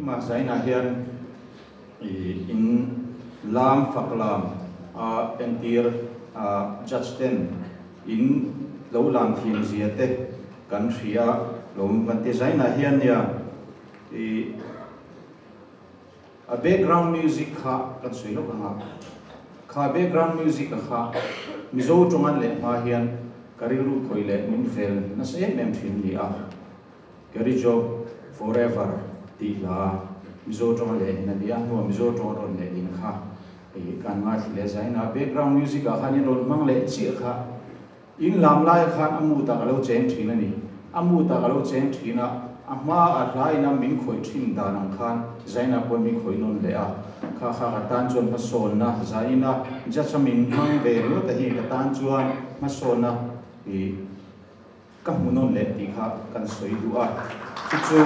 ma zaina hian in lam faklam entir judge ten in lo lam thim ziate kan ria lom kan te zaina hian ya a background music kha kan soi lo kha background music kha mizo tongan le ma hian kariru khoile min fel na se mem thin li a kari job forever ti la mizo tongan le na dia no mizo tongan le in kha kan ma thile zaina background music kha ni ron mang le chi kha in lam lai khan amu ta lo chen thina ni amu ta lo chen thina ama atlai na min khoi thin da nang khan zaina pon min khoi non le a kha kha tan chon pa son na zaina ja chamin mang ve lo ta hi ka tan chuan ma son na ka munon le ti kha kan soi du a chu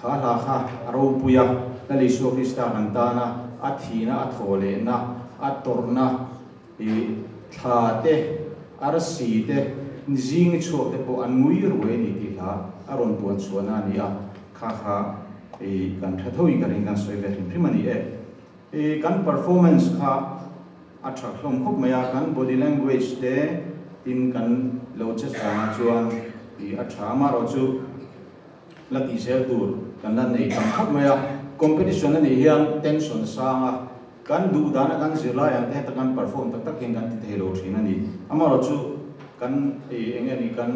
kha la kha aro puya nali so krista mantana athina athole na atorna tha te arsi te jing cho te po anui ruwe ni ti la aron puan chuana ni a kha kha kan thathoi ka ring kan soi ve rim primani kan performance kha athak hlom khop maya kan body language te tin kan lo cha sa chuan atha ma ro chu lati sel tur kan lan nei kam khop maya competition ani hian tension sanga kan du dana kan zila yang te kan perform tak tak kan ti thelo thina ni ama ro chu kan engani kan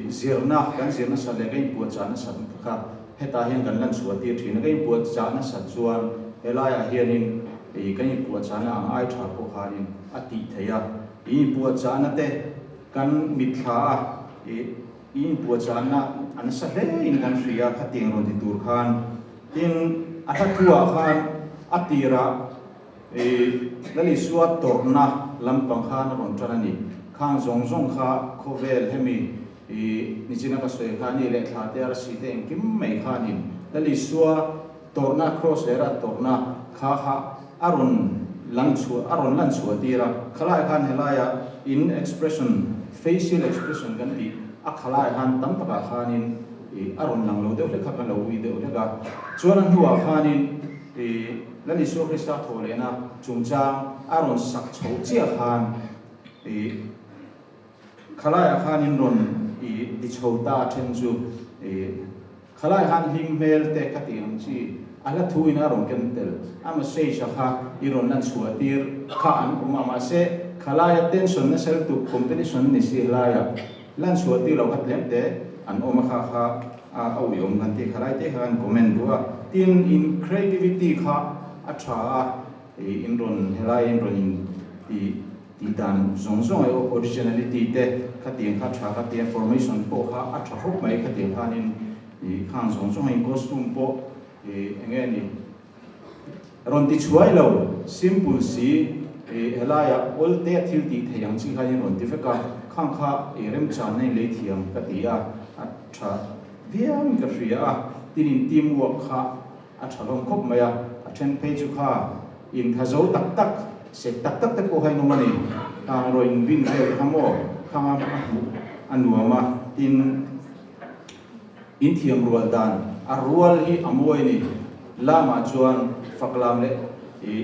zirna sa le kai pu chana sa kha heta hian kan lan suati thina kai pu chana sa chuan elaya hianin kai pu chana ang ai tha ko harin ati theya pu chana te kan mitha pu chana an sa le in kan ria khating ron ti tur khan tin athatua khan atira lali suat torna lampang khan ron chanani khang zong kha khovel hemi ni china ka soi khani le tha te ar si te kim mai khanin lali suwa torna cross era torna kha aron lan chu tira khala khan helaya in expression facial expression kan ti akhala han tam taka khanin aron lang lo de le kha kan lo wi de le ga chuan huwa khanin lali suwa krista tholena chungchang aron sak chho chia khan khalaya khanin ron di chhota then chu khalai han him mel te khating chi ala thuina ron ken tel ama sei kha iron nan chuatir kha an kuma ma se khalaya tension na sel tu competition ni si laya lan chuatir lo khat lem te an oma kha au yom kan te khalai te han comment bua tin in creativity kha atha in ron helai in ron in dan zong originality te khating kha tha khating formation po kha atha hop mai khating khanin khang zong in costume po engeni ron ti chuai lo simple si helaya all te thil ti theyang chi khain ron ti feka khang kha rem chan nei le thiam katia atha viam ka ria tin teamwork kha atha ron khop maya athen page kha in thazo tak se tak te ko hai no mani ang roin bin ve khamo khama anuama in inthiam rual dan arwal hi amoi ni lama chuan faklam le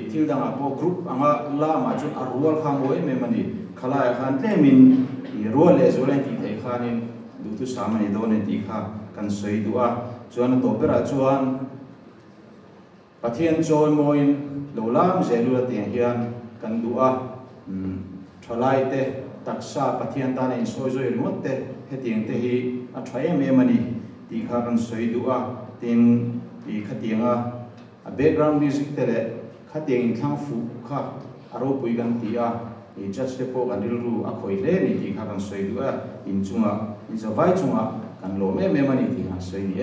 thildanga po group anga lama chu arwal khamoi me mani khala khan temin rual le zolen ti thei khanin du tu samani don ti kha kan soi duwa chuan to pera chuan pathian joy moin lolam zelu te hian kan du'a thalai te taksa pathian ta nei soi remote te heting te hi a thai me mani ti kha kan soi du'a tin i khatinga a background music te le khating thlang fu kha aro pui kan ti a i judge te po kan rilru a khoi le ni ti kha kan soi du'a in chunga in zawai chunga kan lo me mani ti kha soi ni